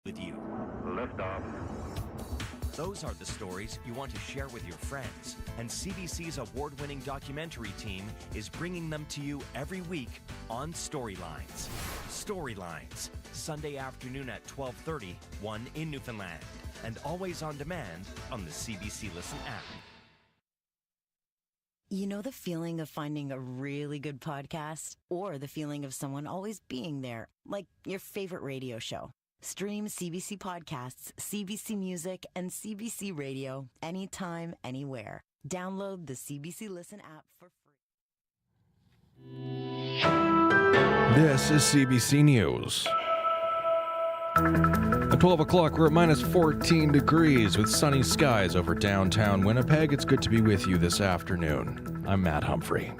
with you. Liftoff. Those are the stories you want to share with your friends, and CBC's award-winning documentary team is bringing them to you every week on Storylines. Storylines, Sunday afternoon at 12:30, 1 in Newfoundland, and always on demand on the CBC Listen app. You know the feeling of finding a really good podcast? Or the feeling of someone always being there, like your favorite radio show? Stream CBC Podcasts, CBC Music, and CBC Radio anytime, anywhere. Download the CBC Listen app for free. This is CBC News. At 12 o'clock, we're at minus 14 degrees with sunny skies over downtown Winnipeg. It's good to be with you this afternoon. I'm Matt Humphrey.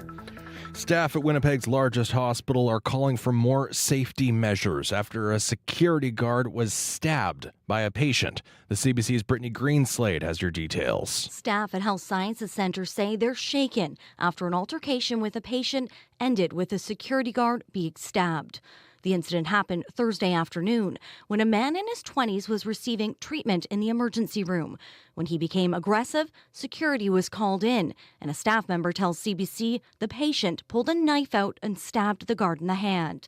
Staff at Winnipeg's largest hospital are calling for more safety measures after a security guard was stabbed by a patient. The CBC's Brittany Greenslade has your details. Staff at Health Sciences Centre say they're shaken after an altercation with a patient ended with a security guard being stabbed. The incident happened Thursday afternoon when a man in his 20s was receiving treatment in the emergency room. When he became aggressive, security was called in, and a staff member tells CBC the patient pulled a knife out and stabbed the guard in the hand.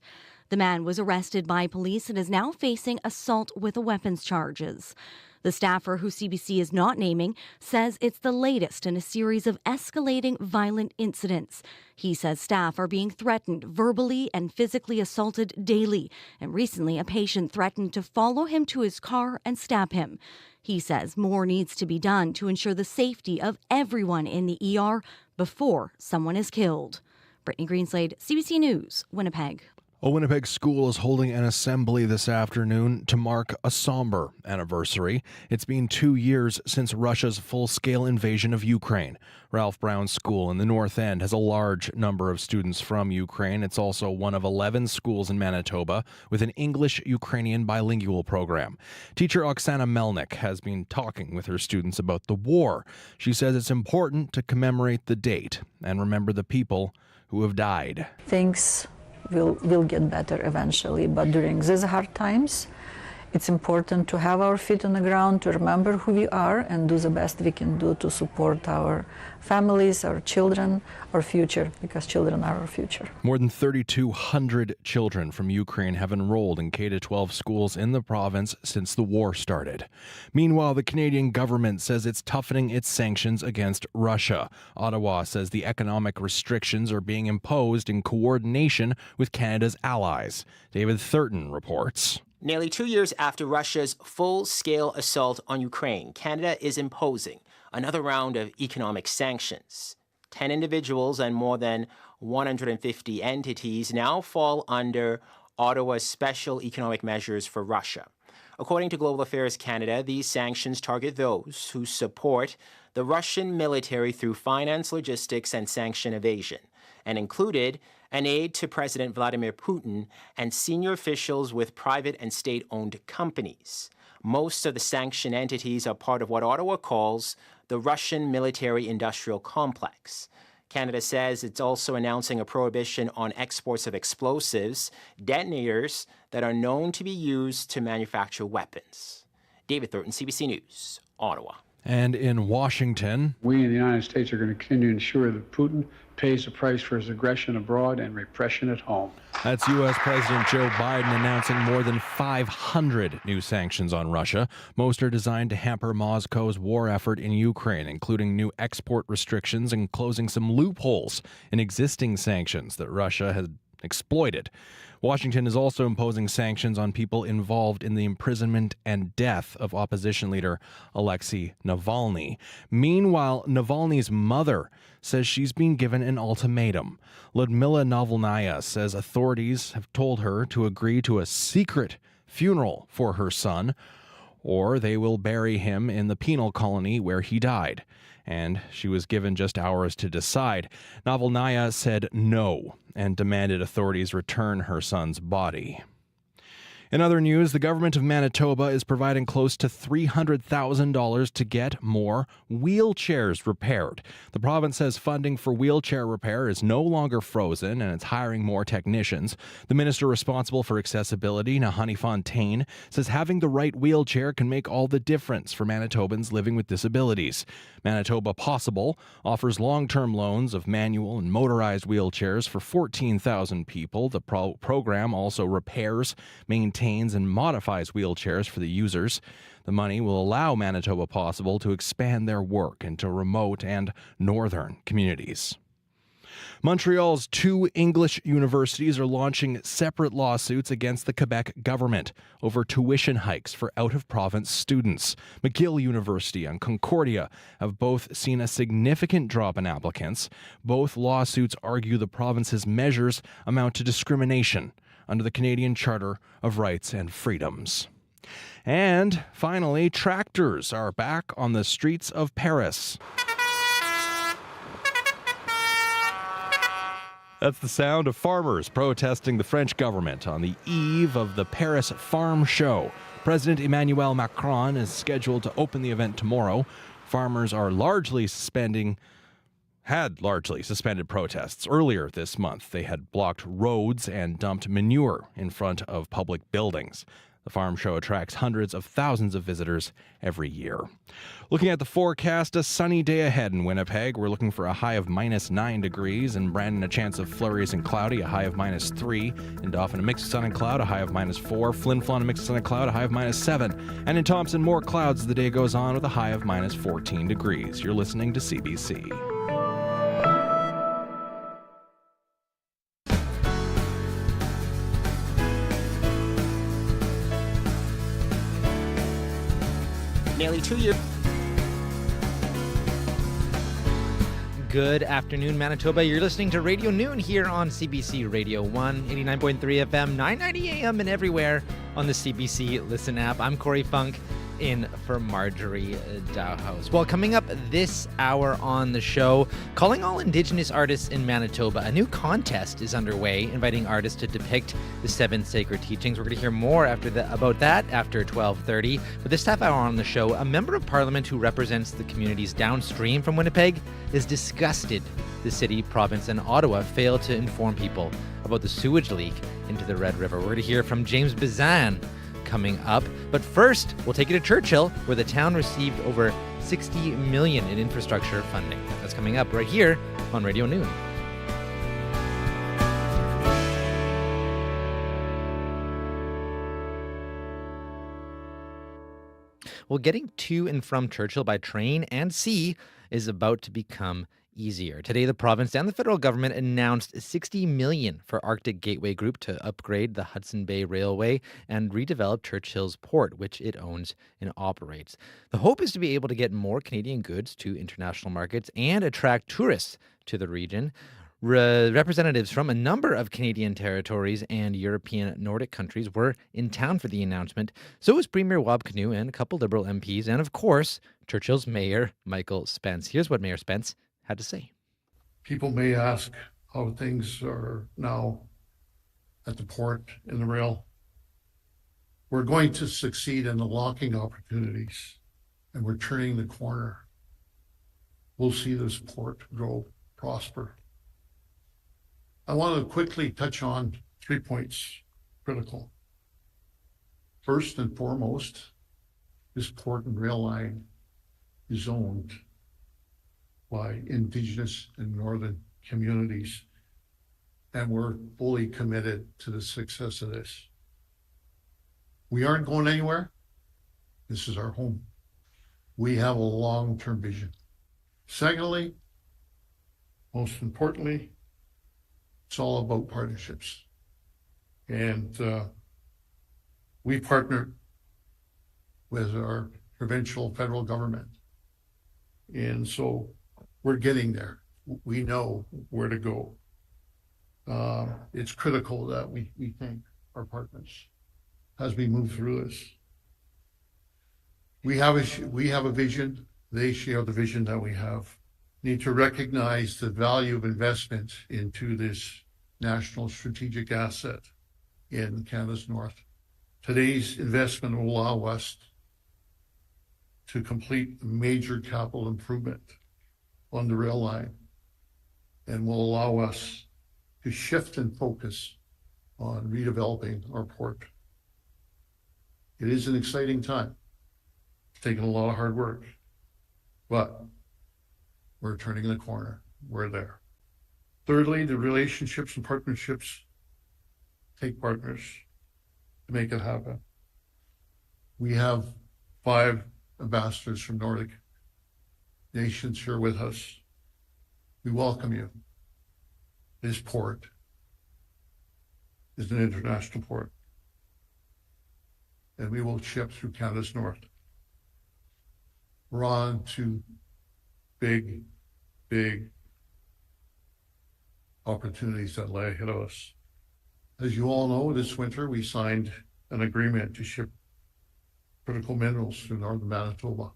The man was arrested by police and is now facing assault with weapons charges. The staffer, who CBC is not naming, says it's the latest in a series of escalating violent incidents. He says staff are being threatened, verbally and physically assaulted daily, and recently a patient threatened to follow him to his car and stab him. He says more needs to be done to ensure the safety of everyone in the ER before someone is killed. Brittany Greenslade, CBC News, Winnipeg. A Winnipeg school is holding an assembly this afternoon to mark a somber anniversary. It's been 2 years since Russia's full-scale invasion of Ukraine. Ralph Brown School in the North End has a large number of students from Ukraine. It's also one of 11 schools in Manitoba with an English-Ukrainian bilingual program. Teacher Oksana Melnik has been talking with her students about the war. She says it's important to commemorate the date and remember the people who have died. Things will get better eventually, but during these hard times, it's important to have our feet on the ground, to remember who we are and do the best we can do to support our families, our children, our future, because children are our future. More than 3,200 children from Ukraine have enrolled in K-12 schools in the province since the war started. Meanwhile, the Canadian government says it's toughening its sanctions against Russia. Ottawa says the economic restrictions are being imposed in coordination with Canada's allies. David Thurton reports. Nearly 2 years after Russia's full-scale assault on Ukraine, Canada is imposing another round of economic sanctions. 10 individuals and more than 150 entities now fall under Ottawa's special economic measures for Russia. According to Global Affairs Canada, these sanctions target those who support the Russian military through finance, logistics, and sanction evasion, and included an aid to President Vladimir Putin and senior officials with private and state-owned companies. Most of the sanctioned entities are part of what Ottawa calls the Russian military-industrial complex. Canada says it's also announcing a prohibition on exports of explosives, detonators that are known to be used to manufacture weapons. David Thurton, CBC News, Ottawa. And in Washington, we in the United States are going to continue to ensure that Putin pays the price for his aggression abroad and repression at home. That's U.S. President Joe Biden announcing more than 500 new sanctions on Russia. Most are designed to hamper Moscow's war effort in Ukraine, including new export restrictions and closing some loopholes in existing sanctions that Russia has exploited. Washington is also imposing sanctions on people involved in the imprisonment and death of opposition leader Alexei Navalny. Meanwhile, Navalny's mother says she's been given an ultimatum. Lyudmila Navalnaya says authorities have told her to agree to a secret funeral for her son, or they will bury him in the penal colony where he died. And she was given just hours to decide. Navalnaya said no and demanded authorities return her son's body. In other news, the government of Manitoba is providing close to $300,000 to get more wheelchairs repaired. The province says funding for wheelchair repair is no longer frozen and it's hiring more technicians. The minister responsible for accessibility, Nahani Fontaine, says having the right wheelchair can make all the difference for Manitobans living with disabilities. Manitoba Possible offers long-term loans of manual and motorized wheelchairs for 14,000 people. The program also repairs, maintains, and modifies wheelchairs for the users. The money will allow Manitoba Possible to expand their work into remote and northern communities. Montreal's 2 English universities are launching separate lawsuits against the Quebec government over tuition hikes for out-of-province students. McGill University and Concordia have both seen a significant drop in applicants. Both lawsuits argue the province's measures amount to discrimination under the Canadian Charter of Rights and Freedoms. And finally, tractors are back on the streets of Paris. That's the sound of farmers protesting the French government on the eve of the Paris Farm Show. President Emmanuel Macron is scheduled to open the event tomorrow. Farmers had largely suspended protests. Earlier this month, they had blocked roads and dumped manure in front of public buildings. The farm show attracts hundreds of thousands of visitors every year. Looking at the forecast, a sunny day ahead in Winnipeg. We're looking for a high of -9 degrees. In Brandon, a chance of flurries and cloudy, a high of -3. In Dauphin, a mix of sun and cloud, a high of -4. Flin Flon, a mix of sun and cloud, a high of -7. And in Thompson, more clouds as the day goes on with a high of -14 degrees. You're listening to CBC. Nearly 2 years. Good afternoon, Manitoba. You're listening to Radio Noon here on CBC Radio 1, 89.3 FM, 990 AM, and everywhere on the CBC Listen app. I'm Corey Funk, in for Marjorie Dowhouse. Well, coming up this hour on the show, calling all Indigenous artists in Manitoba. A new contest is underway, inviting artists to depict the 7 sacred teachings. We're going to hear more about that after 12:30. But this half hour on the show, a member of parliament who represents the communities downstream from Winnipeg is disgusted the city, province, and Ottawa failed to inform people about the sewage leak into the Red River. We're going to hear from James Bizan coming up. But first, we'll take you to Churchill, where the town received over $60 million in infrastructure funding. That's coming up right here on Radio Noon. Well, getting to and from Churchill by train and sea is about to become easier. Today, the province and the federal government announced $60 million for Arctic Gateway Group to upgrade the Hudson Bay Railway and redevelop Churchill's port, which it owns and operates. The hope is to be able to get more Canadian goods to international markets and attract tourists to the region. Representatives from a number of Canadian territories and European Nordic countries were in town for the announcement. So was Premier Wab Kinew and a couple Liberal MPs, and of course, Churchill's Mayor Michael Spence. Here's what Mayor Spence had to say. People may ask how things are now at the port and the rail. We're going to succeed in unlocking opportunities, and we're turning the corner. We'll see this port grow, prosper. I want to quickly touch on 3 points critical. First and foremost, this port and rail line is owned by Indigenous and Northern communities, and we're fully committed to the success of this. We aren't going anywhere. This is our home. We have a long-term vision. Secondly, most importantly, it's all about partnerships. And we partnered with our provincial federal government. And so we're getting there. We know where to go. It's critical that we thank our partners as we move through this. We have a vision. They share the vision that we have. Need to recognize the value of investment into this national strategic asset in Canada's north. Today's investment will allow us to complete a major capital improvement on the rail line and will allow us to shift and focus on redeveloping our port. It is an exciting time. It's taken a lot of hard work, but we're turning the corner. We're there. Thirdly, the relationships and partnerships take partners to make it happen. We have 5 ambassadors from Nordic nations here with us. We welcome you. This port is an international port, and we will ship through Canada's north. We're on to big, big opportunities that lay ahead of us. As you all know, this winter we signed an agreement to ship critical minerals through northern Manitoba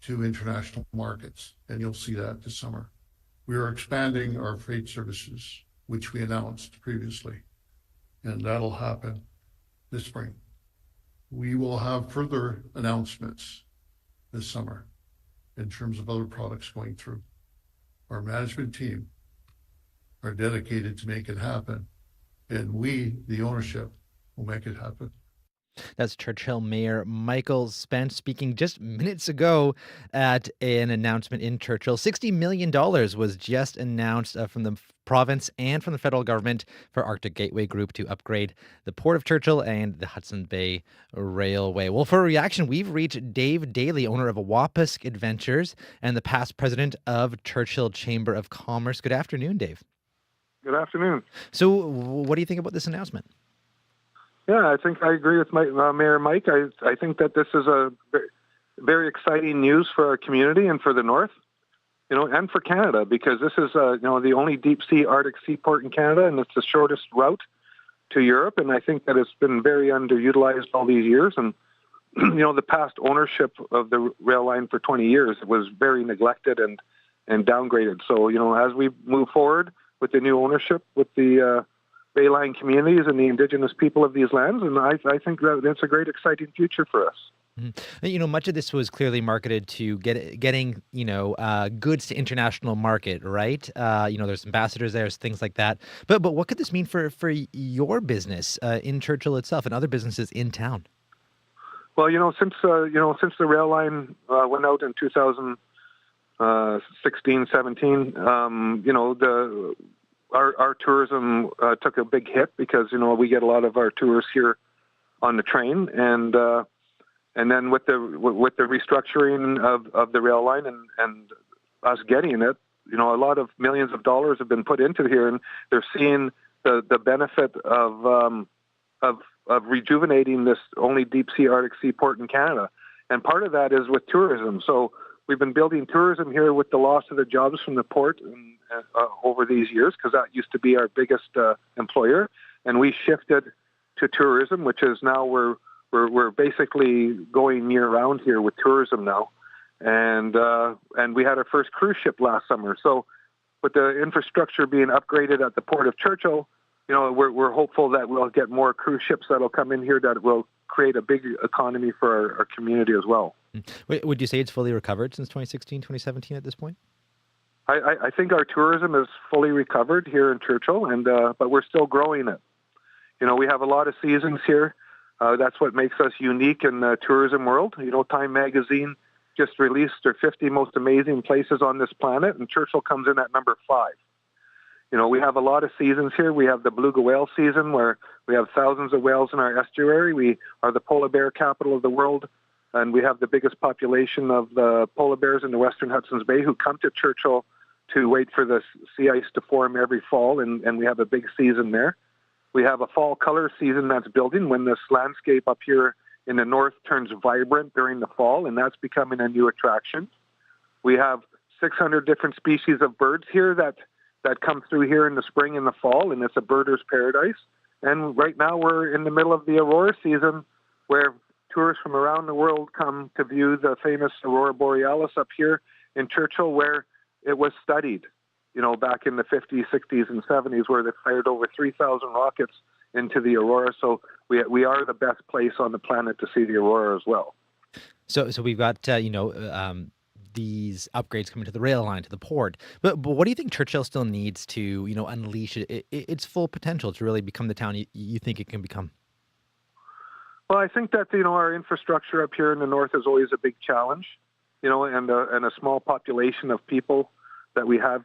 to international markets, and you'll see that this summer. We are expanding our freight services, which we announced previously, and that'll happen this spring. We will have further announcements this summer in terms of other products going through. Our management team are dedicated to make it happen, and we, the ownership, will make it happen. That's Churchill Mayor Michael Spence speaking just minutes ago at an announcement in Churchill. $60 million was just announced from the province and from the federal government for Arctic Gateway Group to upgrade the Port of Churchill and the Hudson Bay Railway. Well, for a reaction, we've reached Dave Daly, owner of Wapisk Adventures and the past president of Churchill Chamber of Commerce. Good afternoon, Dave. Good afternoon. So what do you think about this announcement? Yeah, I think I agree with Mayor Mike. I think that this is a very exciting news for our community and for the North, and for Canada, because this is, the only deep sea Arctic seaport in Canada, and it's the shortest route to Europe. And I think that it's been very underutilized all these years. And, the past ownership of the rail line for 20 years was very neglected and downgraded. So, as we move forward with the new ownership, with the Bayline communities and the Indigenous people of these lands, and I think that it's a great, exciting future for us. Mm-hmm. Much of this was clearly marketed to getting goods to international market, right? There's ambassadors, there's things like that. But what could this mean for your business in Churchill itself and other businesses in town? Well, since the rail line went out in 2016, 17, Our tourism took a big hit because we get a lot of our tourists here on the train, and then with the restructuring of the rail line and us getting it, a lot of millions of dollars have been put into here, and they're seeing the benefit of rejuvenating this only deep sea Arctic seaport in Canada, and part of that is with tourism. So we've been building tourism here with the loss of the jobs from the port over these years, because that used to be our biggest employer, and we shifted to tourism, which is now we're basically going year round here with tourism now, and we had our first cruise ship last summer. So with the infrastructure being upgraded at the Port of Churchill, we're hopeful that we'll get more cruise ships that'll come in here that will create a big economy for our community as well. Would you say it's fully recovered since 2016, 2017 at this point? I think our tourism is fully recovered here in Churchill, but we're still growing it. We have a lot of seasons here. That's what makes us unique in the tourism world. Time Magazine just released their 50 most amazing places on this planet, and Churchill comes in at number 5. We have a lot of seasons here. We have the beluga whale season, where we have thousands of whales in our estuary. We are the polar bear capital of the world, and we have the biggest population of the polar bears in the Western Hudson's Bay who come to Churchill to wait for the sea ice to form every fall, and we have a big season there. We have a fall color season that's building when this landscape up here in the north turns vibrant during the fall, and that's becoming a new attraction. We have 600 different species of birds here that come through here in the spring and the fall, and it's a birder's paradise. And right now we're in the middle of the aurora season, where tourists from around the world come to view the famous aurora borealis up here in Churchill, where it was studied, back in the 50s, 60s, and 70s, where they fired over 3,000 rockets into the aurora. So we are the best place on the planet to see the aurora as well. So we've got these upgrades coming to the rail line, to the port. But what do you think Churchill still needs to unleash its full potential to really become the town you think it can become? Well, I think that our infrastructure up here in the north is always a big challenge, and a small population of people that we have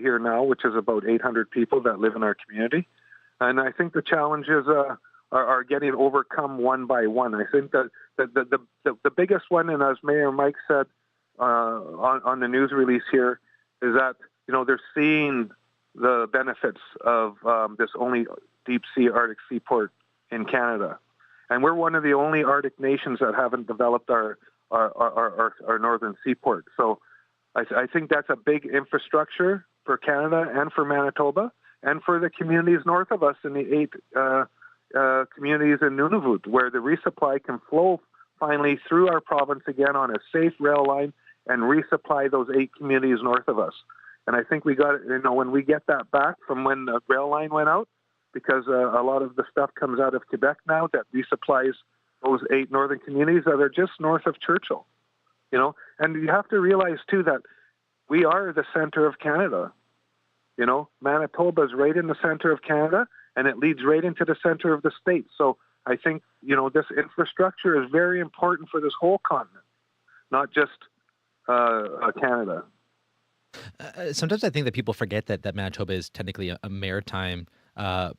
here now, which is about 800 people that live in our community. And I think the challenges are getting overcome one by one. I think that the biggest one, and as Mayor Mike said on the news release here, is that they're seeing the benefits of this only deep sea Arctic seaport in Canada, and we're one of the only Arctic nations that haven't developed our northern seaport. So I think that's a big infrastructure for Canada and for Manitoba and for the communities north of us in the 8 communities in Nunavut, where the resupply can flow finally through our province again on a safe rail line and resupply those 8 communities north of us. And I think we got, when we get that back from when the rail line went out, because a lot of the stuff comes out of Quebec now that resupplies those 8 northern communities that are just north of Churchill. And you have to realize too that we are the center of Canada. Manitoba is right in the center of Canada, and it leads right into the center of the state. So I think, this infrastructure is very important for this whole continent, not just Canada. Sometimes I think that people forget that Manitoba is technically a maritime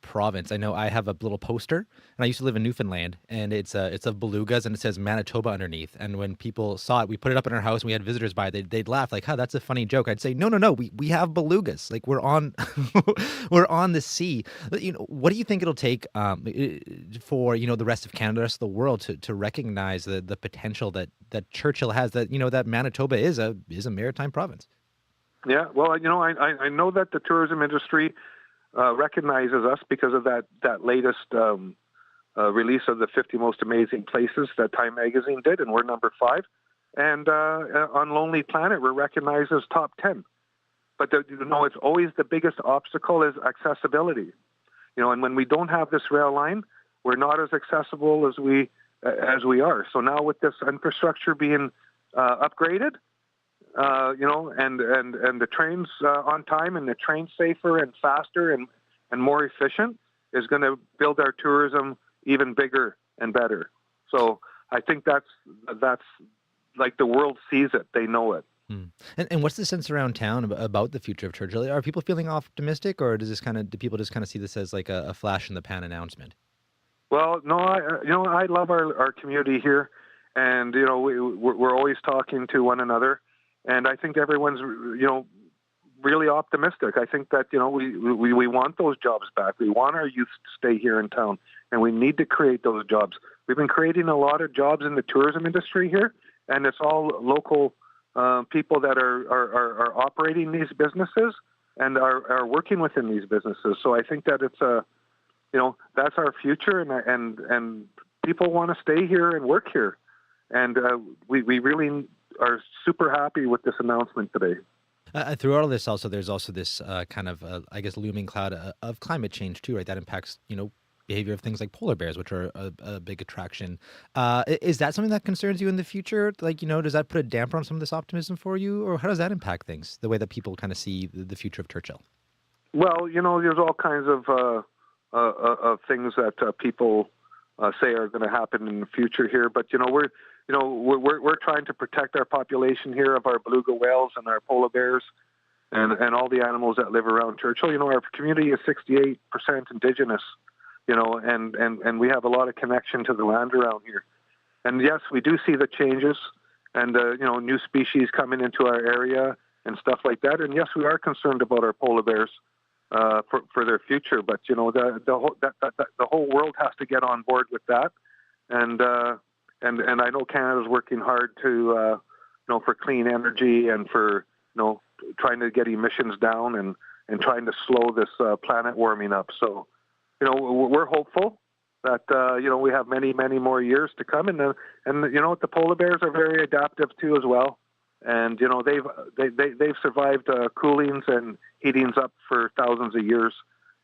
province. I know I have a little poster, and I used to live in Newfoundland, and it's of belugas, and it says Manitoba underneath. And when people saw it, we put it up in our house, and we had visitors by. They'd laugh like, "Huh, that's a funny joke." I'd say, "No, we have belugas. Like we're on we're on the sea." What do you think it'll take for the rest of Canada, the rest of the world to recognize the potential that Churchill has? That Manitoba is a maritime province. Yeah, well, I know that the tourism industry recognizes us because of that latest release of the 50 most amazing places that Time Magazine did, and we're number 5. And on Lonely Planet, we're recognized as top 10. But it's always the biggest obstacle is accessibility. And when we don't have this rail line, we're not as accessible as we are. So now with this infrastructure being upgraded, and the trains on time, and the trains safer and faster and more efficient, is going to build our tourism even bigger and better. So I think that's like the world sees it; they know it. And what's the sense around town about the future of Churchill? Are people feeling optimistic, or do people just kind of see this as like a flash in the pan announcement? Well, no, I love our community here, and we're always talking to one another. And I think everyone's, really optimistic. I think that, we want those jobs back. We want our youth to stay here in town, and we need to create those jobs. We've been creating a lot of jobs in the tourism industry here, and it's all local people that are operating these businesses and are working within these businesses. So I think that it's that's our future, and people want to stay here and work here. And we really are super happy with this announcement today. Through all of this, there's also this kind of, looming cloud of climate change too, right? That impacts, behavior of things like polar bears, which are a big attraction. Is that something that concerns you in the future? Like, does that put a damper on some of this optimism for you, or how does that impact things, the way that people kind of see the future of Churchill? Well, there's all kinds of things that people say are going to happen in the future here, but we're trying to protect our population here of our beluga whales and our polar bears and all the animals that live around Churchill. Our community is 68% Indigenous, and we have a lot of connection to the land around here. And yes, we do see the changes and, new species coming into our area and stuff like that. And yes, we are concerned about our polar bears for their future. But, the whole world has to get on board with that. And I know Canada's working hard to, for clean energy and for, trying to get emissions down and trying to slow this planet warming up. So, we're hopeful that, we have many, many more years to come. And the polar bears are very adaptive too as well. And, they've survived coolings and heatings up for thousands of years.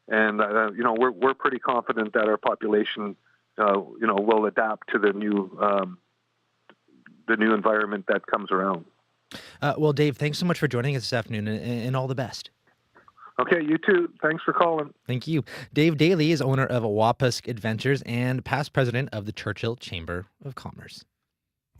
And, we're pretty confident that our population will adapt to the new environment that comes around. Well, Dave, thanks so much for joining us this afternoon, and all the best. Okay, you too. Thanks for calling. Thank you. Dave Daly is owner of Wapusk Adventures and past president of the Churchill Chamber of Commerce.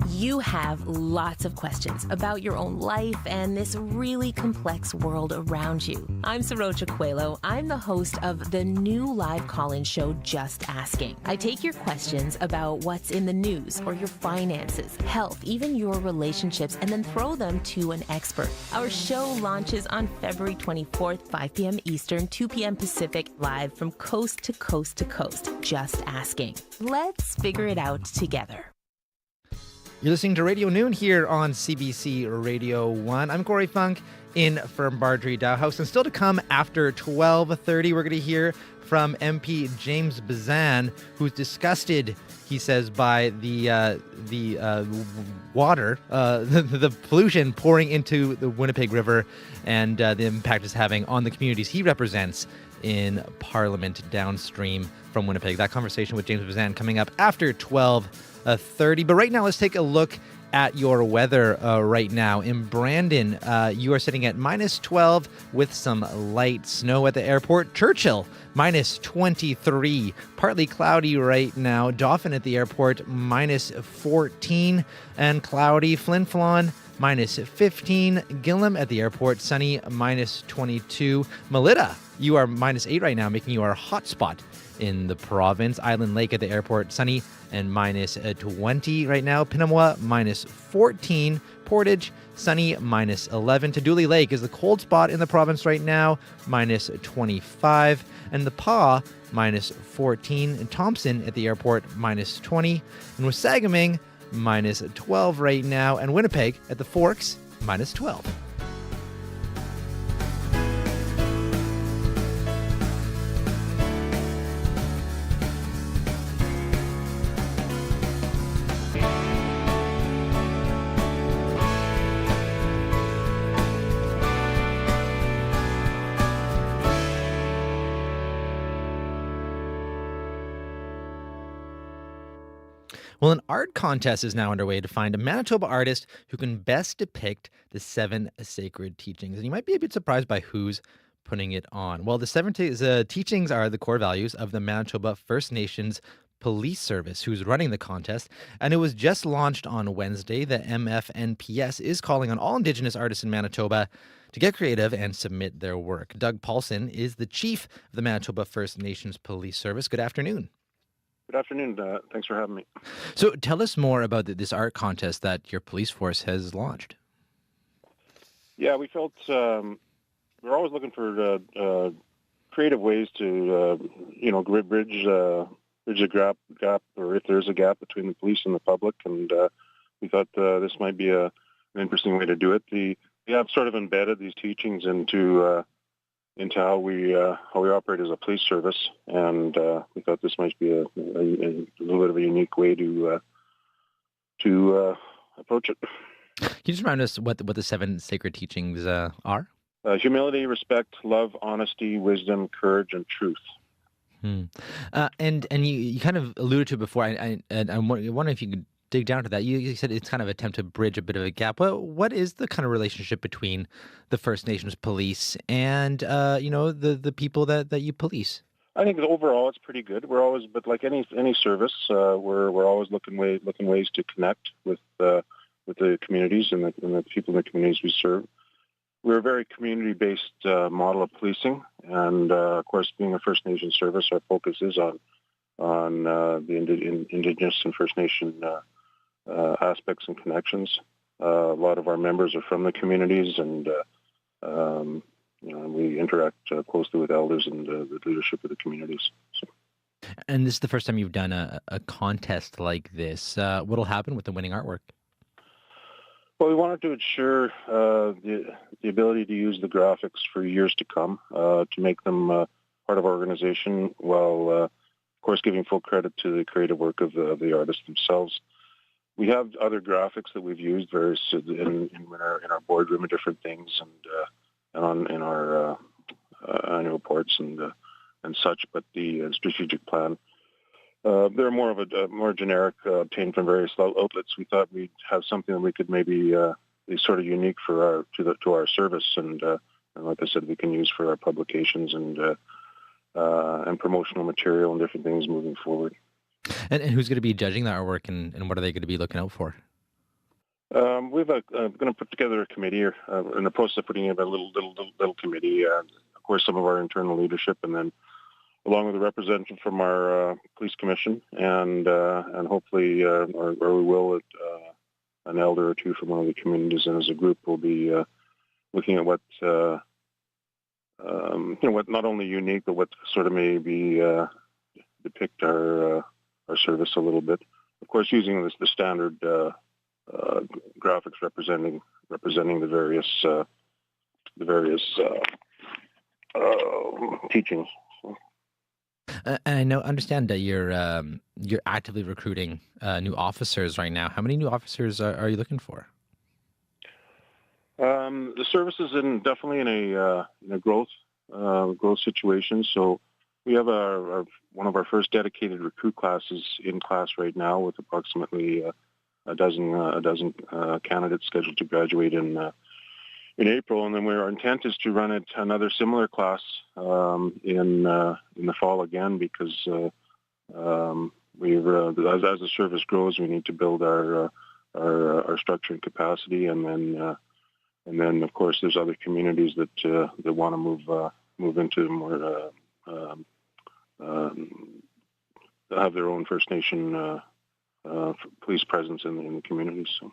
You have lots of questions about your own life and this really complex world around you. I'm Sarocha Coelho. I'm the host of the new live call-in show, Just Asking. I take your questions about what's in the news or your finances, health, even your relationships, and then throw them to an expert. Our show launches on February 24th, 5 p.m. Eastern, 2 p.m. Pacific, live from coast to coast to coast. Just Asking. Let's figure it out together. You're listening to Radio Noon here on CBC Radio 1. I'm Corey Funk in for Marjorie Dowhouse. And still to come after 12:30, we're going to hear from MP James Bazan, who's disgusted, he says, by the water, the pollution pouring into the Winnipeg River and the impact it's having on the communities he represents in Parliament downstream from Winnipeg. That conversation with James Bazan coming up after 12:30. But right now, let's take a look at your weather right now. In Brandon, you are sitting at -12 with some light snow at the airport. Churchill, -23. Partly cloudy right now. Dauphin at the airport, -14 and cloudy. Flin Flon, -15. Gillam at the airport, sunny, -22. Melita, you are -8 right now, making you our hotspot in the province. Island Lake at the airport, sunny and -20 right now. Pinawa, -14. Portage, sunny, -11. Taduli Lake is the cold spot in the province right now, -25. And the Pas, -14. And Thompson at the airport, -20. And Wasagaming, -12 right now. And Winnipeg at the Forks, -12. Well, an art contest is now underway to find a Manitoba artist who can best depict the 7 sacred teachings. And you might be a bit surprised by who's putting it on. Well, the 7 teachings are the core values of the Manitoba First Nations Police Service, who's running the contest. And it was just launched on Wednesday. The MFNPS is calling on all Indigenous artists in Manitoba to get creative and submit their work. Doug Paulson is the chief of the Manitoba First Nations Police Service. Good afternoon. Good afternoon. Thanks for having me. So tell us more about this art contest that your police force has launched. Yeah, we felt we're always looking for creative ways to, bridge a gap, or if there's a gap between the police and the public. And we thought this might be an interesting way to do it. We have sort of embedded these teachings into how we operate as a police service, and we thought this might be a little bit of a unique way to approach it. Can you just remind us what the 7 sacred teachings are? Humility, respect, love, honesty, wisdom, courage, and truth. And you kind of alluded to it before. I wonder if you could dig down to that. You said it's kind of an attempt to bridge a bit of a gap. What is the kind of relationship between the First Nations police and the people that you police? I think overall it's pretty good. We're always, but like any service, we're always looking ways to connect with the communities and the people in the communities we serve. We're a very community-based model of policing, and of course, being a First Nation service, our focus is on the Indigenous and First Nation aspects and connections. A lot of our members are from the communities, and we interact closely with elders and the leadership of the communities. So. And this is the first time you've done a contest like this. What'll happen with the winning artwork? Well, we wanted to ensure the ability to use the graphics for years to come, to make them part of our organization, while, of course, giving full credit to the creative work of the artists themselves. We have other graphics that we've used in our boardroom and different things, and in our annual reports and such. But the strategic plan they're more of a more generic, obtained from various outlets. We thought we'd have something that we could maybe be sort of unique for our service, and like I said, we can use for our publications and promotional material and different things moving forward. And who's going to be judging the artwork, and what are they going to be looking out for? We're going to put together a committee, in the process of putting in a little committee. Of course, some of our internal leadership, and then along with a representative from our police commission, and hopefully, or we will, an elder or two from one of the communities, and as a group, we'll be looking at what what not only unique, but what sort of maybe depict our service a little bit. Of course, using the standard graphics representing the various teachings. And I understand that you're actively recruiting new officers right now. How many new officers are you looking for? The service is definitely in a growth situation. So we have one of our first dedicated recruit classes in class right now, with approximately a dozen candidates scheduled to graduate in April, and then our intent is to run another similar class in the fall again, because as the service grows, we need to build our structure and capacity, and then of course there's other communities that want to move into more have their own First Nation police presence in the communities. So.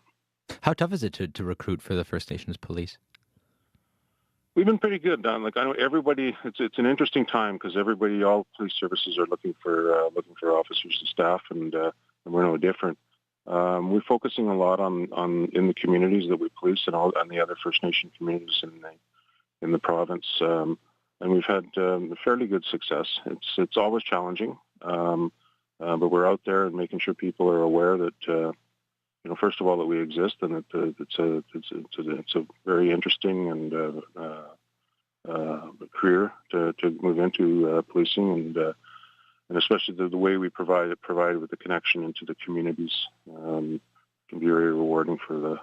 How tough is it to recruit for the First Nations police? We've been pretty good, Don. Like, I know everybody. It's an interesting time because all police services are looking for officers and staff, and we're no different. We're focusing a lot on in the communities that we police and the other First Nation communities in the province, and we've had fairly good success. It's always challenging, but we're out there and making sure people are aware that. First of all, that we exist, and that it's a very interesting and career to move into policing, and especially the way we provide with the connection into the communities can be very rewarding for the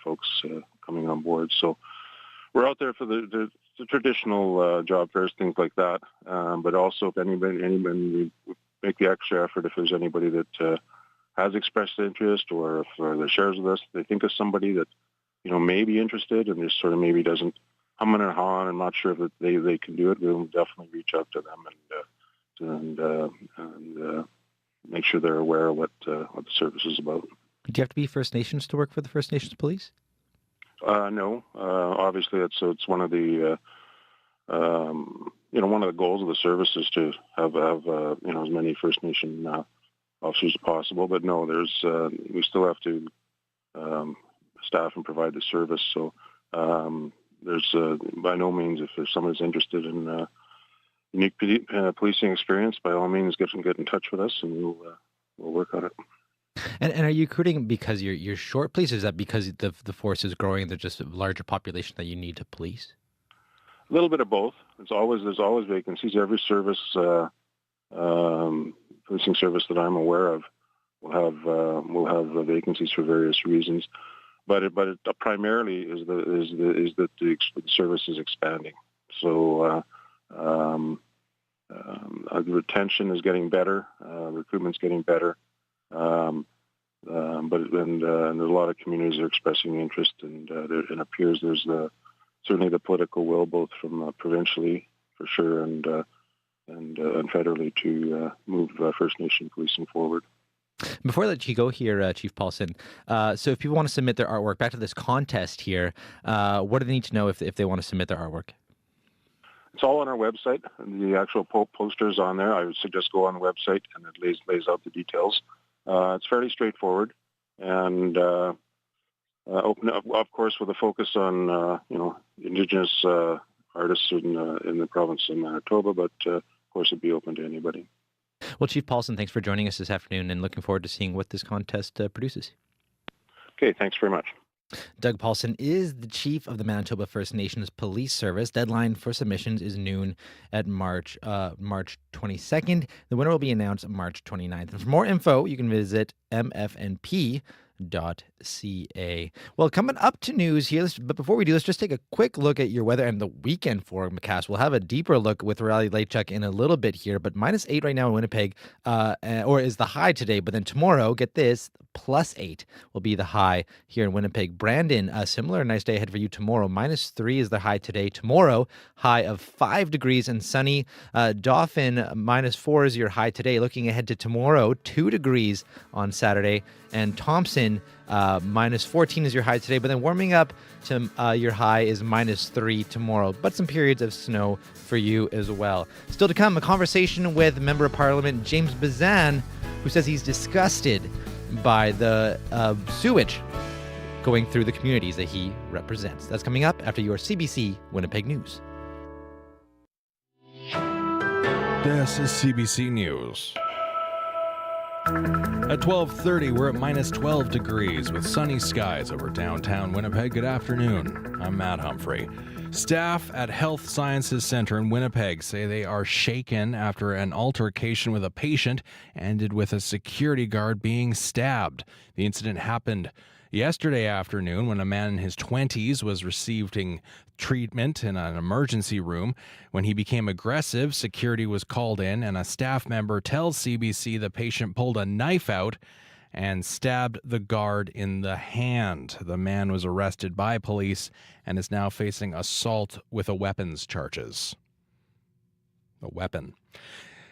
folks coming on board. So we're out there for the traditional job fairs, things like that, but also if anybody we make the extra effort if there's anybody that has expressed interest, or if they shares with us, they think of somebody that may be interested and just sort of maybe doesn't hum and haw, and not sure if they can do it. We'll definitely reach out to them and make sure they're aware of what the service is about. Do you have to be First Nations to work for the First Nations Police? No, obviously it's one of the one of the goals of the service is to have as many First Nation officers as possible, but no, we still have to staff and provide the service. So there's by no means, if there's someone who's interested in unique policing experience, by all means get in touch with us, and we'll work on it. And are you recruiting because you're short police? Or is that because the force is growing? There's just a larger population that you need to police? A little bit of both. There's always vacancies. Every service. Policing service that I'm aware of will have vacancies for various reasons, but it primarily is that the service is expanding. So the retention is getting better, recruitment's getting better, but there's a lot of communities that are expressing interest, and it appears there's certainly the political will, both from provincially for sure and federally, to move First Nation policing forward. Before I let you go here, Chief Paulson, so if people want to submit their artwork, back to this contest here, what do they need to know if they want to submit their artwork? It's all on our website. The actual posters on there. I would suggest go on the website, and it lays out the details. It's fairly straightforward, and open up, of course, with a focus on Indigenous artists in the province of Manitoba, but of course it'd be open to anybody. Well, Chief Paulson, thanks for joining us this afternoon, and looking forward to seeing what this contest produces. Okay, thanks very much. Doug Paulson is the chief of the Manitoba First Nations Police Service. Deadline for submissions is noon at March 22nd. The winner will be announced March 29th. And for more info, you can visit mfnp.ca. Well, coming up to news here, but before we do, let's just take a quick look at your weather and the weekend forecast. We'll have a deeper look with Riley Lechuk in a little bit here, but -8 right now in Winnipeg, or is the high today. But then tomorrow, get this, +8 will be the high here in Winnipeg. Brandon, a similar nice day ahead for you tomorrow. -3 is the high today. Tomorrow, high of 5 degrees and sunny. Dauphin, -4 is your high today. Looking ahead to tomorrow, 2 degrees on Saturday. And Thompson, -14 is your high today, but then warming up to your high is -3 tomorrow, but some periods of snow for you as well. Still to come, a conversation with Member of Parliament James Bazan, who says he's disgusted by the sewage going through the communities that he represents. That's coming up after your CBC Winnipeg News. This is CBC News. At 12:30, we're at -12 degrees with sunny skies over downtown Winnipeg. Good afternoon. I'm Matt Humphrey. Staff at Health Sciences Centre in Winnipeg say they are shaken after an altercation with a patient ended with a security guard being stabbed. The incident happened yesterday afternoon when a man in his 20s was receiving treatment in an emergency room. When he became aggressive, security was called in, and a staff member tells CBC the patient pulled a knife out and stabbed the guard in the hand. The man was arrested by police and is now facing assault with a weapons charges. A weapon.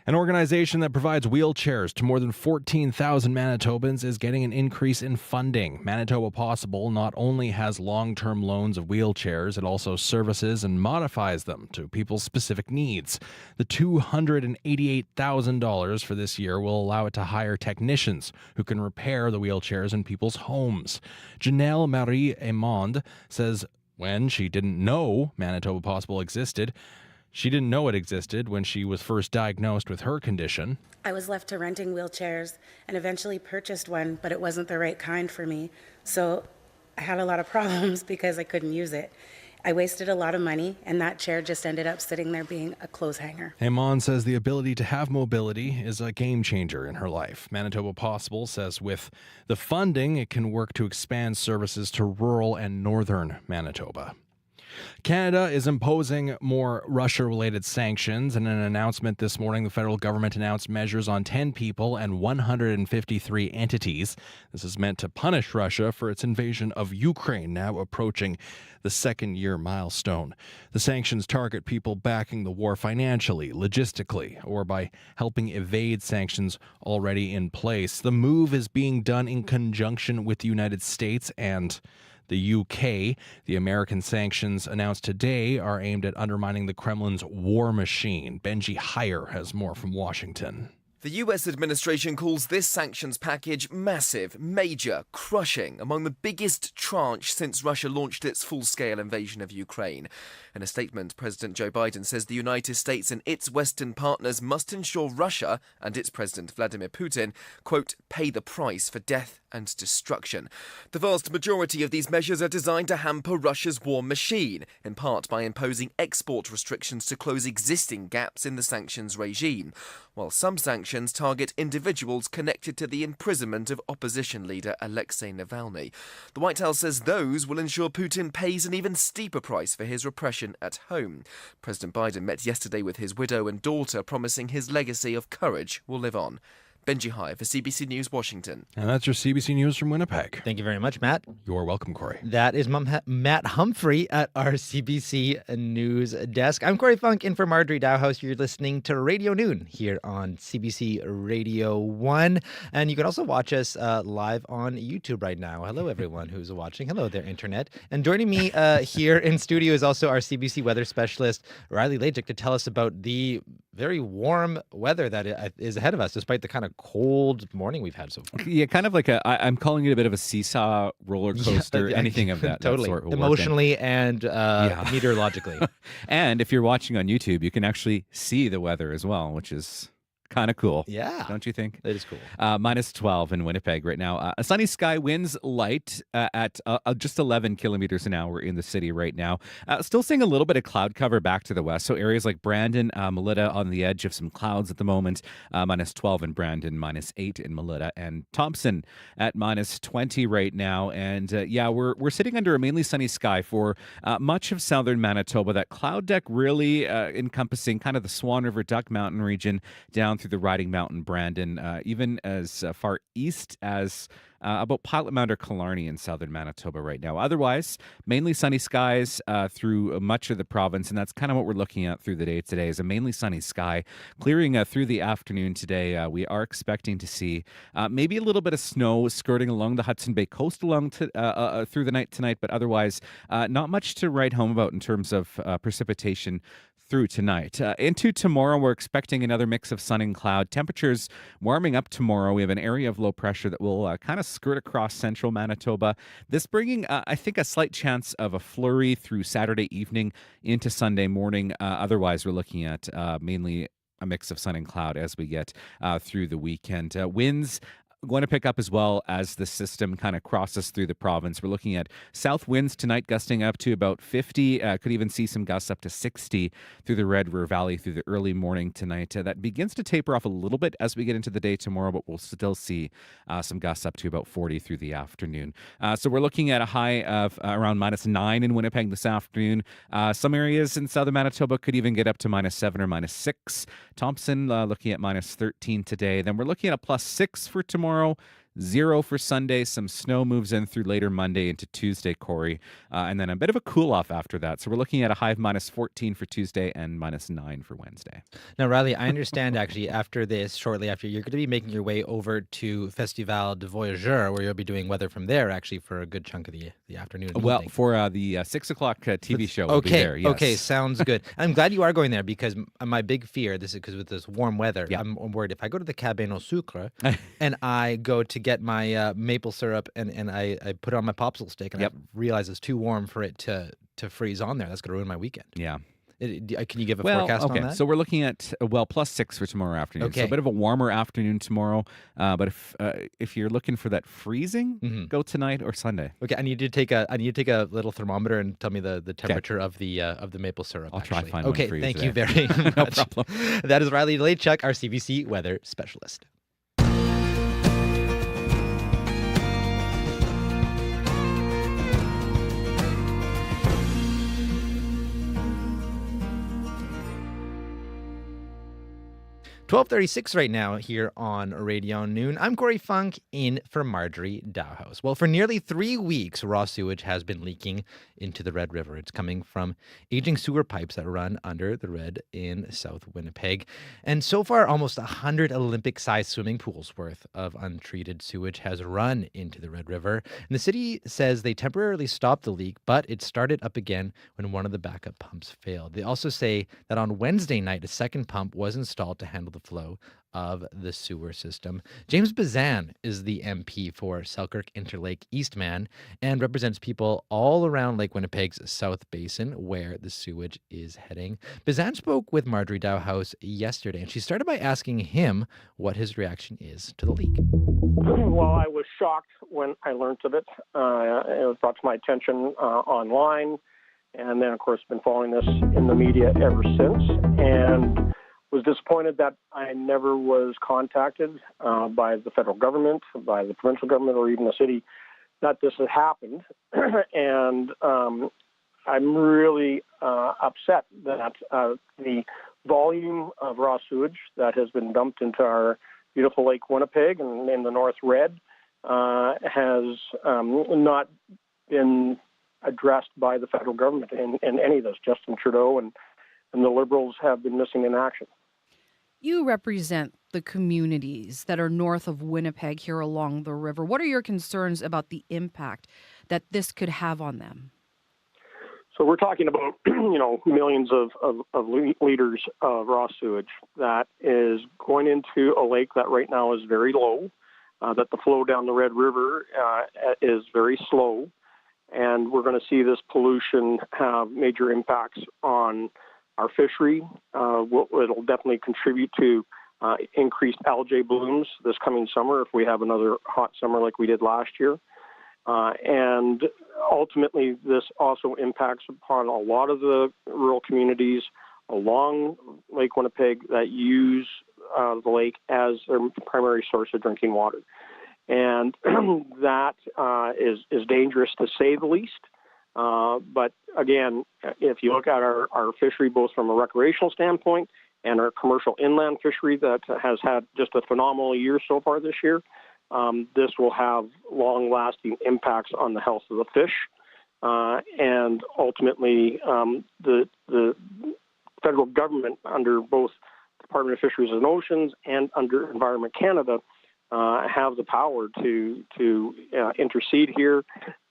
An organization that provides wheelchairs to more than 14,000 Manitobans is getting an increase in funding. Manitoba Possible not only has long-term loans of wheelchairs, it also services and modifies them to people's specific needs. The $288,000 for this year will allow it to hire technicians who can repair the wheelchairs in people's homes. Janelle Marie-Aymond says when she didn't know Manitoba Possible existed, she didn't know it existed when she was first diagnosed with her condition. I was left to renting wheelchairs and eventually purchased one, but it wasn't the right kind for me. So I had a lot of problems because I couldn't use it. I wasted a lot of money, and that chair just ended up sitting there being a clothes hanger. Aymond says the ability to have mobility is a game changer in her life. Manitoba Possible says with the funding, it can work to expand services to rural and northern Manitoba. Canada is imposing more Russia-related sanctions. In an announcement this morning, the federal government announced measures on 10 people and 153 entities. This is meant to punish Russia for its invasion of Ukraine, now approaching the second-year milestone. The sanctions target people backing the war financially, logistically, or by helping evade sanctions already in place. The move is being done in conjunction with the United States and the UK. The American sanctions announced today are aimed at undermining the Kremlin's war machine. Benji Heyer has more from Washington. The US administration calls this sanctions package massive, major, crushing, among the biggest tranche since Russia launched its full-scale invasion of Ukraine. In a statement, President Joe Biden says the United States and its Western partners must ensure Russia and its President Vladimir Putin, quote, pay the price for death and destruction. The vast majority of these measures are designed to hamper Russia's war machine, in part by imposing export restrictions to close existing gaps in the sanctions regime, while some sanctions target individuals connected to the imprisonment of opposition leader Alexei Navalny. The White House says those will ensure Putin pays an even steeper price for his repression at home. President Biden met yesterday with his widow and daughter, promising his legacy of courage will live on. Benji Heyer for CBC News, Washington. And that's your CBC News from Winnipeg. Thank you very much, Matt. You're welcome, Corey. That is Matt Humphrey at our CBC News desk. I'm Corey Funk in for Marjorie Dowhouse. You're listening to Radio Noon here on CBC Radio 1. And you can also watch us live on YouTube right now. Hello, everyone who's watching. Hello there, Internet. And joining me here in studio is also our CBC weather specialist, Riley Lechuk, to tell us about the very warm weather that is ahead of us, despite the kind of cold morning we've had so far. Yeah, kind of like I'm calling it a bit of a seesaw roller coaster, anything of that, totally. That sort. Emotionally and meteorologically. And if you're watching on YouTube, you can actually see the weather as well, which is kind of cool. Yeah. Don't you think? It is cool. Minus 12 in Winnipeg right now. A sunny sky, winds light at just 11 kilometers an hour in the city right now. Still seeing a little bit of cloud cover back to the west. So areas like Brandon, Melita on the edge of some clouds at the moment. Minus 12 in Brandon, minus 8 in Melita, and Thompson at minus 20 right now. And we're sitting under a mainly sunny sky for much of southern Manitoba. That cloud deck really encompassing kind of the Swan River Duck Mountain region down through the Riding Mountain, Brandon, even as far east as about Pilot Mound or Killarney in southern Manitoba right now. Otherwise, mainly sunny skies through much of the province, and that's kind of what we're looking at through the day today is a mainly sunny sky. Clearing through the afternoon today, we are expecting to see maybe a little bit of snow skirting along the Hudson Bay coast through the night tonight, but otherwise not much to write home about in terms of precipitation through tonight. Into tomorrow, we're expecting another mix of sun and cloud. Temperatures warming up tomorrow. We have an area of low pressure that will kind of skirt across central Manitoba. This bringing, I think, a slight chance of a flurry through Saturday evening into Sunday morning. Otherwise, we're looking at mainly a mix of sun and cloud as we get through the weekend. Winds going to pick up as well as the system kind of crosses through the province. We're looking at south winds tonight gusting up to about 50. Could even see some gusts up to 60 through the Red River Valley through the early morning tonight. That begins to taper off a little bit as we get into the day tomorrow, but we'll still see some gusts up to about 40 through the afternoon. So we're looking at a high of around minus 9 in Winnipeg this afternoon. Some areas in southern Manitoba could even get up to minus 7 or minus 6. Thompson looking at minus 13 today. Then we're looking at a plus 6 for tomorrow. 0 for Sunday. Some snow moves in through later Monday into Tuesday, Corey. And then a bit of a cool-off after that. So we're looking at a high of minus 14 for Tuesday and minus 9 for Wednesday. Now, Riley, I understand actually after this, shortly after, you're going to be making your way over to Festival de Voyageurs, where you'll be doing weather from there actually for a good chunk of the afternoon. Well, evening. for the 6 o'clock TV show, we'll be there. Yes. Okay, sounds good. I'm glad you are going there because my big fear, this is because with this warm weather, I'm worried if I go to the Cabane au Sucre and I go to get my maple syrup and I put it on my popsicle stick and I realize it's too warm for it to freeze on there. That's going to ruin my weekend. Yeah. Can you give a forecast on that? So we're looking at, plus 6 for tomorrow afternoon. Okay. So a bit of a warmer afternoon tomorrow. But if you're looking for that freezing, go tonight or Sunday. Okay, I need to take a little thermometer and tell me the temperature of the maple syrup. I'll try to find one for you thank today. you very much. No problem. That is Riley Delaychuk, our CBC weather specialist. 12:36 right now here on Radio Noon. I'm Corey Funk in for Marjorie Dowhouse. Well, for nearly 3 weeks, raw sewage has been leaking into the Red River. It's coming from aging sewer pipes that run under the Red in South Winnipeg. And so far, almost 100 Olympic-sized swimming pools worth of untreated sewage has run into the Red River. And the city says they temporarily stopped the leak, but it started up again when one of the backup pumps failed. They also say that on Wednesday night, a second pump was installed to handle the flow of the sewer system. James Bazan is the MP for Selkirk Interlake Eastman and represents people all around Lake Winnipeg's South Basin where the sewage is heading. Bazan spoke with Marjorie Dowhouse yesterday, and she started by asking him what his reaction is to the leak. Well, I was shocked when I learned of it. It was brought to my attention online, and then, of course, been following this in the media ever since, and was disappointed that I never was contacted by the federal government, by the provincial government, or even the city that this had happened. And I'm really upset that the volume of raw sewage that has been dumped into our beautiful Lake Winnipeg and in the North Red has not been addressed by the federal government in any of this. Justin Trudeau and the Liberals have been missing in action. You represent the communities that are north of Winnipeg here along the river. What are your concerns about the impact that this could have on them? So we're talking about, millions of liters of raw sewage that is going into a lake that right now is very low, that the flow down the Red River is very slow, and we're going to see this pollution have major impacts on our fishery. It'll definitely contribute to increased algae blooms this coming summer if we have another hot summer like we did last year. And ultimately, this also impacts upon a lot of the rural communities along Lake Winnipeg that use the lake as their primary source of drinking water. And that is dangerous to say the least. But again, if you look at our fishery, both from a recreational standpoint and our commercial inland fishery that has had just a phenomenal year so far this year, this will have long-lasting impacts on the health of the fish. And ultimately, the federal government, under both Department of Fisheries and Oceans and under Environment Canada, have the power to intercede here.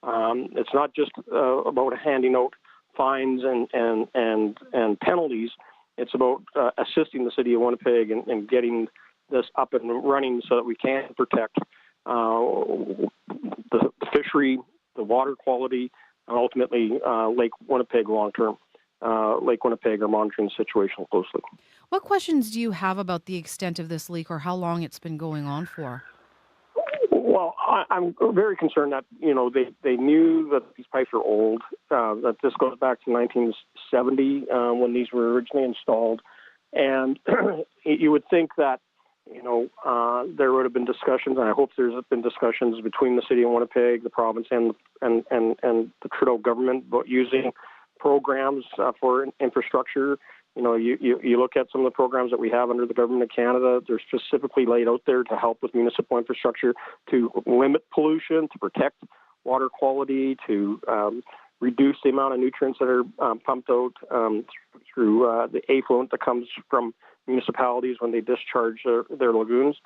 It's not just about handing out fines and penalties. It's about assisting the city of Winnipeg and getting this up and running so that we can protect the fishery, the water quality, and ultimately Lake Winnipeg long term. Lake Winnipeg are monitoring the situation closely. What questions do you have about the extent of this leak or how long it's been going on for? Well, I'm very concerned that, they knew that these pipes are old, that this goes back to 1970 when these were originally installed. And you would think that, there would have been discussions, and I hope there's been discussions between the city of Winnipeg, the province, and the Trudeau government about using programs for infrastructure. You look at some of the programs that we have under the Government of Canada, they're specifically laid out there to help with municipal infrastructure to limit pollution, to protect water quality, to reduce the amount of nutrients that are pumped out through the effluent that comes from municipalities when they discharge their lagoons.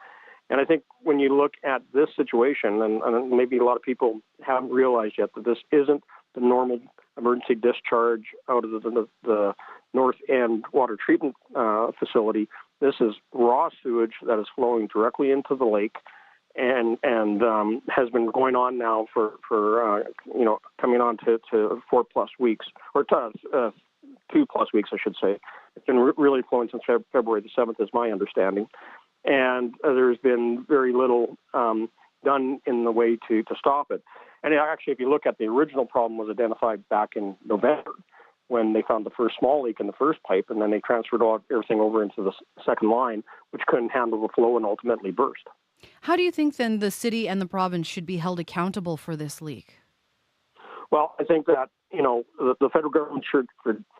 And I think when you look at this situation, and maybe a lot of people haven't realized yet that this isn't the normal emergency discharge out of the North End water treatment facility. This is raw sewage that is flowing directly into the lake and has been going on now for coming on to 4+ weeks, or 2+ weeks, I should say. It's been really flowing since February the 7th, is my understanding. And there's been very little done in the way to stop it. And actually, if you look at the original problem was identified back in November when they found the first small leak in the first pipe, and then they transferred everything over into the second line, which couldn't handle the flow and ultimately burst. How do you think then the city and the province should be held accountable for this leak? Well, I think that, the federal government should,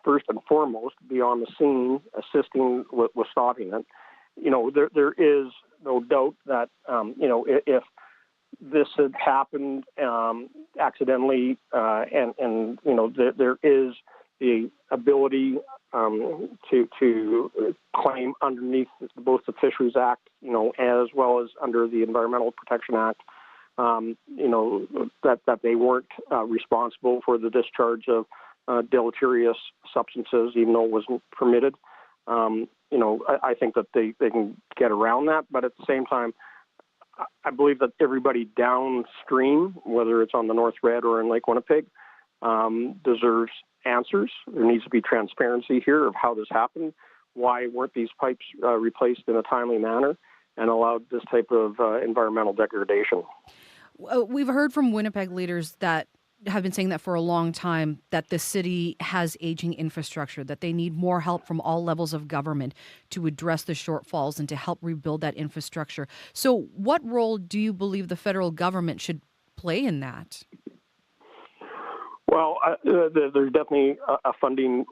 first and foremost, be on the scene assisting with stopping it. There is no doubt that, if this had happened accidentally, there is the ability to claim underneath both the Fisheries Act, as well as under the Environmental Protection Act, that they weren't responsible for the discharge of deleterious substances, even though it wasn't permitted. I think that they can get around that, but at the same time, I believe that everybody downstream, whether it's on the North Red or in Lake Winnipeg, deserves answers. There needs to be transparency here of how this happened. Why weren't these pipes replaced in a timely manner and allowed this type of environmental degradation? We've heard from Winnipeg leaders that have been saying that for a long time, that the city has aging infrastructure, that they need more help from all levels of government to address the shortfalls and to help rebuild that infrastructure. So what role do you believe the federal government should play in that? Well, there's definitely a funding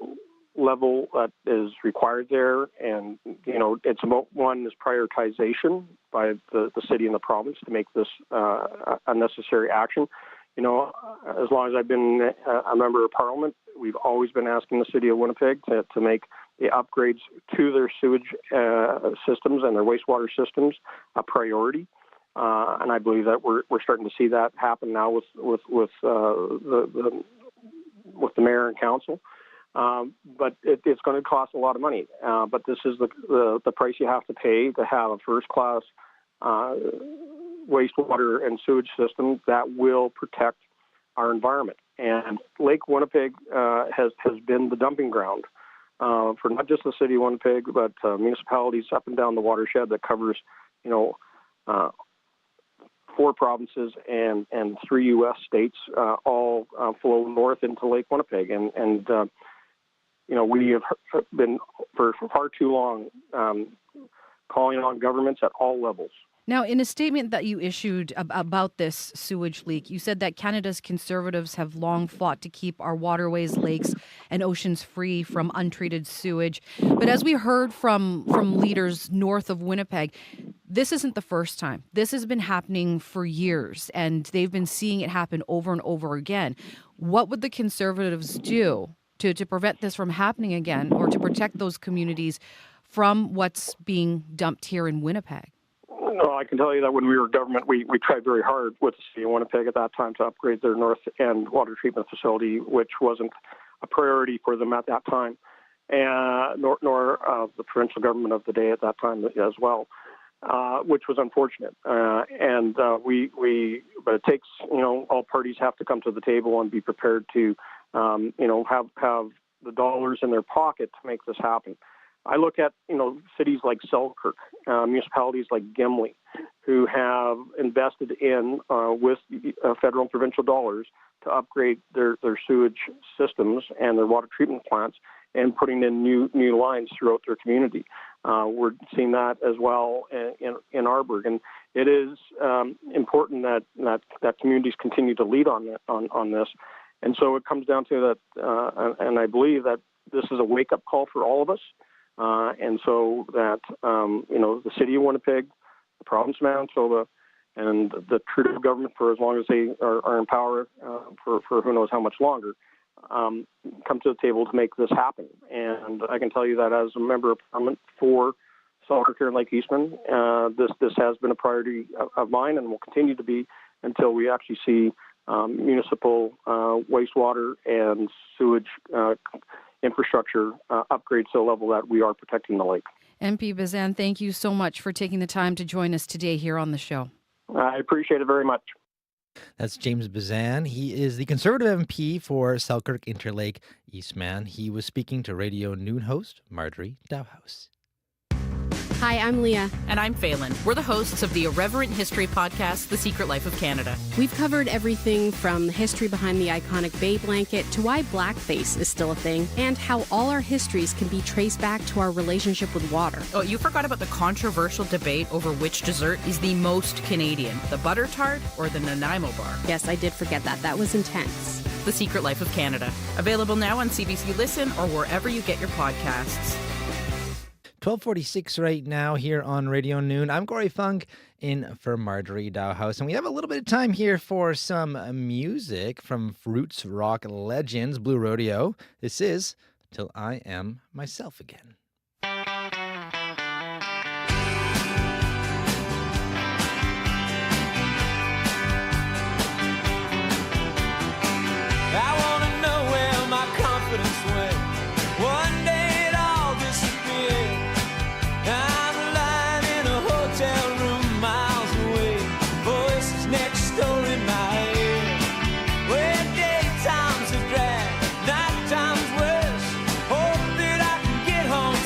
level that is required there. And, it's about, one, is prioritization by the city and the province to make this a necessary action. As long as I've been a member of Parliament, we've always been asking the city of Winnipeg to make the upgrades to their sewage systems and their wastewater systems a priority. And I believe that we're starting to see that happen now with the mayor and council. But it's going to cost a lot of money. But this is the price you have to pay to have a first-class wastewater and sewage system that will protect our environment. And Lake Winnipeg has been the dumping ground for not just the city of Winnipeg, but municipalities up and down the watershed that covers, 4 provinces and 3 U.S. states, all flow north into Lake Winnipeg. And we have been for far too long calling on governments at all levels. Now, in a statement that you issued about this sewage leak, you said that Canada's Conservatives have long fought to keep our waterways, lakes, and oceans free from untreated sewage. But as we heard from leaders north of Winnipeg, this isn't the first time. This has been happening for years, and they've been seeing it happen over and over again. What would the Conservatives do to prevent this from happening again, or to protect those communities from what's being dumped here in Winnipeg? No, I can tell you that when we were government, we tried very hard with the city of Winnipeg at that time to upgrade their north end water treatment facility, which wasn't a priority for them at that time, and nor the provincial government of the day at that time as well, which was unfortunate. But it takes, all parties have to come to the table and be prepared to, have the dollars in their pocket to make this happen. I look at, cities like Selkirk, municipalities like Gimli, who have invested in, with federal and provincial dollars, to upgrade their sewage systems and their water treatment plants and putting in new lines throughout their community. We're seeing that as well in Arborg. And it is important that communities continue to lead on this. And so it comes down to that, and I believe that this is a wake-up call for all of us. And so that, the city of Winnipeg, the province of Manitoba, and the Trudeau government, for as long as they are in power, for who knows how much longer, come to the table to make this happen. And I can tell you that as a member of parliament for Selkirk and Lake Eastman, this has been a priority of mine and will continue to be until we actually see municipal wastewater and sewage infrastructure upgrades to a level that we are protecting the lake. MP Bazan, thank you so much for taking the time to join us today here on the show. I appreciate it very much. That's James Bazan. He is the Conservative MP for Selkirk Interlake Eastman. He was speaking to Radio Noon host Marjorie Dowhouse. Hi, I'm Leah. And I'm Phelan. We're the hosts of the irreverent history podcast, The Secret Life of Canada. We've covered everything from the history behind the iconic Bay blanket to why blackface is still a thing and how all our histories can be traced back to our relationship with water. Oh, you forgot about the controversial debate over which dessert is the most Canadian, the butter tart or the Nanaimo bar. Yes, I did forget that. That was intense. The Secret Life of Canada. Available now on CBC Listen or wherever you get your podcasts. 12:46 right now here on Radio Noon. I'm Corey Funk in for Marjorie Dowhouse, and we have a little bit of time here for some music from roots rock legends, Blue Rodeo. This is Till I Am Myself Again. I want to know where my confidence went. One day it all disappeared. I'm lying in a hotel room miles away. Voices next door in my ear. Where daytimes are dragged, night times worse. Hope that I can get home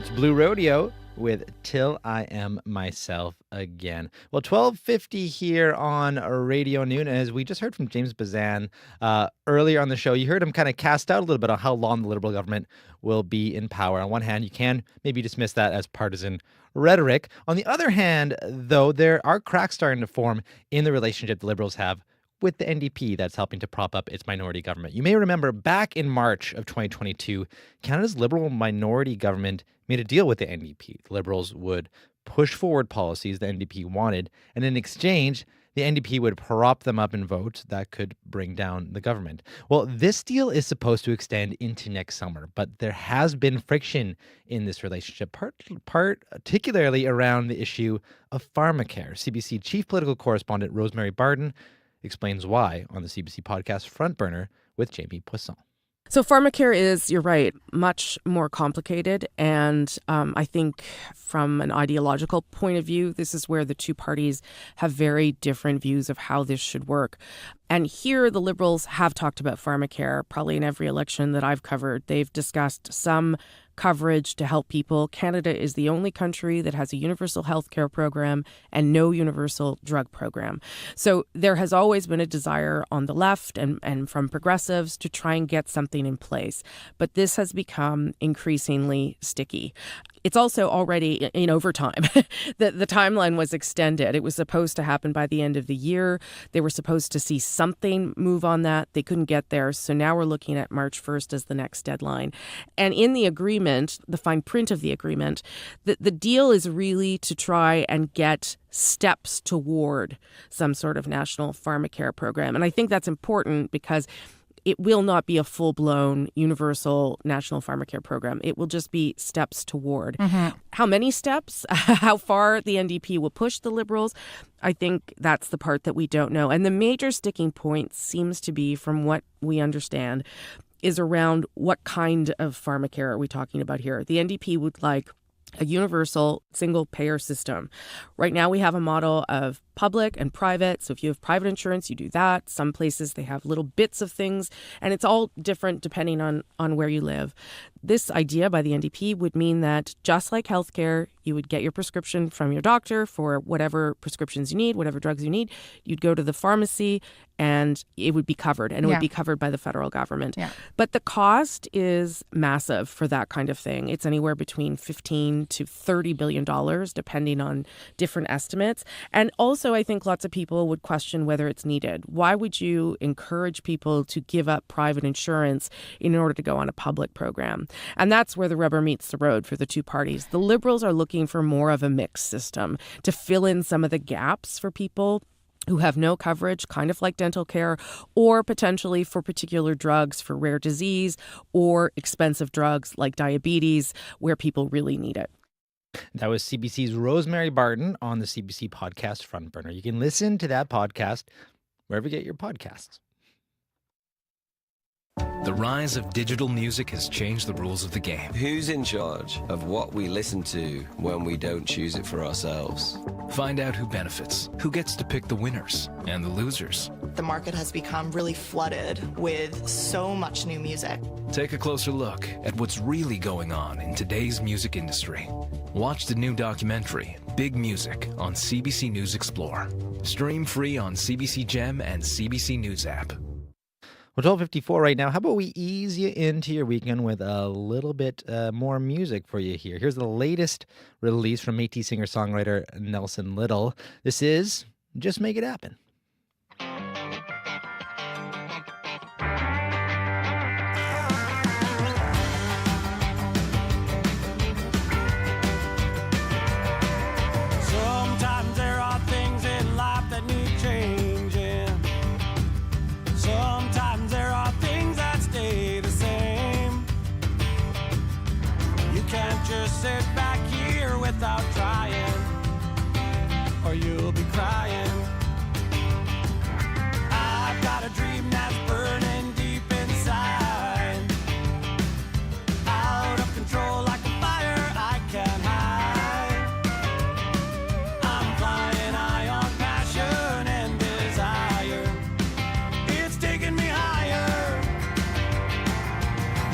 It's Blue Rodeo with Till I Am Myself Again. Well, 12:50 here on Radio Noon. As we just heard from James Bazan earlier on the show, you heard him kind of cast out a little bit on how long the Liberal government will be in power. On one hand, you can maybe dismiss that as partisan rhetoric. On the other hand, though, there are cracks starting to form in the relationship the Liberals have with the NDP that's helping to prop up its minority government. You may remember back in March of 2022, Canada's Liberal minority government made a deal with the NDP. The Liberals would push forward policies the NDP wanted, and in exchange, the NDP would prop them up in votes that could bring down the government. Well, this deal is supposed to extend into next summer, but there has been friction in this relationship, particularly around the issue of pharmacare. CBC Chief Political Correspondent Rosemary Barden explains why on the CBC podcast Front Burner with Jamie Poisson. So pharmacare is, you're right, much more complicated. And I think from an ideological point of view, this is where the two parties have very different views of how this should work. And here the Liberals have talked about pharmacare probably in every election that I've covered. They've discussed some coverage to help people. Canada is the only country that has a universal health care program and no universal drug program. So there has always been a desire on the left and from progressives to try and get something in place. But this has become increasingly sticky. It's also already in overtime. The timeline was extended. It was supposed to happen by the end of the year. They were supposed to see something move on that. They couldn't get there. So now we're looking at March 1st as the next deadline. And in the agreement, the fine print of the agreement, the deal is really to try and get steps toward some sort of national pharmacare program. And I think that's important because it will not be a full-blown universal national pharmacare program. It will just be steps toward. Mm-hmm. How many steps? How far the NDP will push the Liberals? I think that's the part that we don't know. And the major sticking point seems to be, from what we understand, is around what kind of pharmacare are we talking about here. The NDP would like a universal single-payer system. Right now we have a model of public and private. So if you have private insurance, you do that. Some places they have little bits of things, and it's all different depending on where you live. This idea by the NDP would mean that just like healthcare, you would get your prescription from your doctor for whatever prescriptions you need, whatever drugs you need. You'd go to the pharmacy and it would be covered, and it would be covered by the federal government. Yeah. But the cost is massive for that kind of thing. It's anywhere between $15 to $30 billion, depending on different estimates. And also, I think lots of people would question whether it's needed. Why would you encourage people to give up private insurance in order to go on a public program? And that's where the rubber meets the road for the two parties. The Liberals are looking for more of a mixed system to fill in some of the gaps for people who have no coverage, kind of like dental care, or potentially for particular drugs for rare disease or expensive drugs like diabetes where people really need it. That was CBC's Rosemary Barden on the CBC podcast Front Burner. You can listen to that podcast wherever you get your podcasts. The rise of digital music has changed the rules of the game. Who's in charge of what we listen to when we don't choose it for ourselves? Find out who benefits, who gets to pick the winners and the losers. The market has become really flooded with so much new music. Take a closer look at what's really going on in today's music industry. Watch the new documentary, Big Music, on CBC News Explore. Stream free on CBC Gem and CBC News app. Well, 12:54 right now. How about we ease you into your weekend with a little bit more music for you here. Here's the latest release from Métis singer-songwriter Nelson Little. This is Just Make It Happen. Sometimes there are things in life that need changing. Sometimes there are things that stay the same. You can't just sit back here without trying, or you'll be crying. I've got a dream that's burning deep inside, out of control like a fire I can't hide. I'm flying high on passion and desire. It's taking me higher.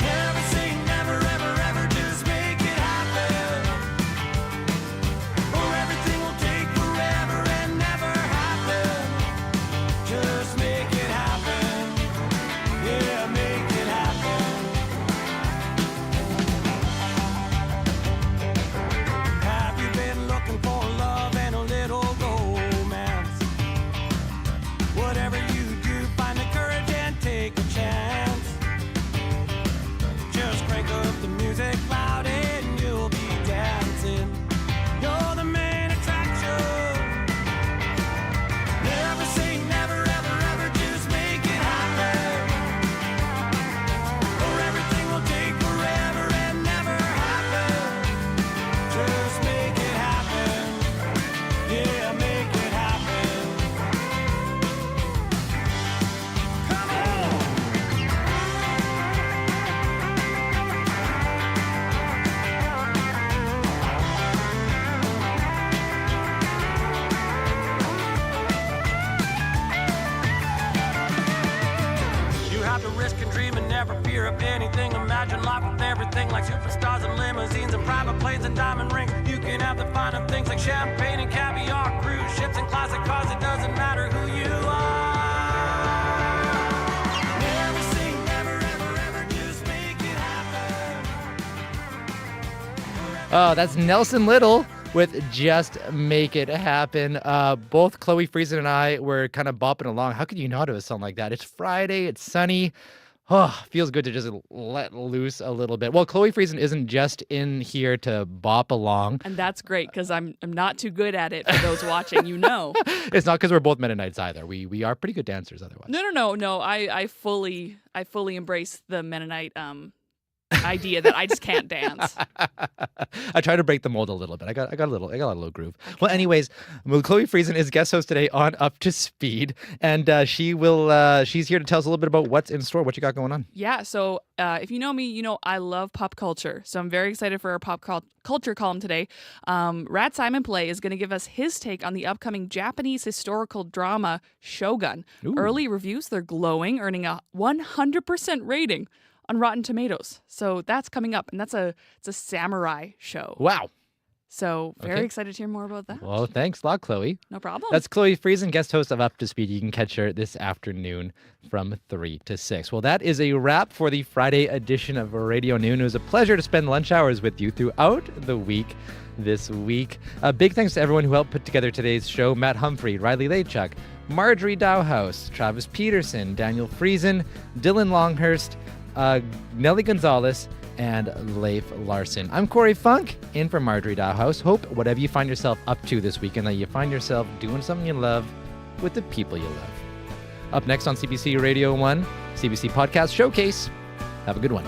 Never say never, ever, ever. Just make it happen. everything like superstars and limousines and private planes and diamond rings. You can have the finer things like champagne and caviar, cruise ships and classic cars. It doesn't matter who you are. Never say never, ever, ever, just make it happen. Oh, that's Nelson Little with Just Make It Happen. Both Chloe Friesen and I were kind of bopping along. How could you not have a song like that? It's Friday, it's sunny. Oh, feels good to just let loose a little bit. Well, Chloe Friesen isn't just in here to bop along. And that's great because I'm not too good at it for those watching, you know. It's not because we're both Mennonites either. We are pretty good dancers otherwise. No. I fully embrace the Mennonite idea that I just can't dance. I try to break the mold a little bit. I got a little groove. Okay. Well, anyways, Chloe Friesen is guest host today on Up to Speed, and she's here to tell us a little bit about what's in store. What you got going on? Yeah, so if you know me, you know I love pop culture. So I'm very excited for our pop culture column today. Rat Simon Play is going to give us his take on the upcoming Japanese historical drama Shogun. Ooh. Early reviews, they're glowing, earning a 100% rating on Rotten Tomatoes. So that's coming up, and it's a samurai show. Wow. So very Okay. excited to hear more about that. Well, thanks a lot, Chloe. No problem. That's Chloe Friesen, guest host of Up to Speed. You can catch her this afternoon from 3 to 6. Well, that is a wrap for the Friday edition of Radio Noon. It was a pleasure to spend lunch hours with you throughout the week this week. Big thanks to everyone who helped put together today's show. Matt Humphrey, Riley Lachuk, Marjorie Dowhouse, Travis Peterson, Daniel Friesen, Dylan Longhurst, Nelly Gonzalez, and Leif Larson. I'm Corey Funk, in for Marjorie Dowhouse. Hope whatever you find yourself up to this weekend, that you find yourself doing something you love with the people you love. Up next on CBC Radio 1, CBC Podcast Showcase. Have a good one.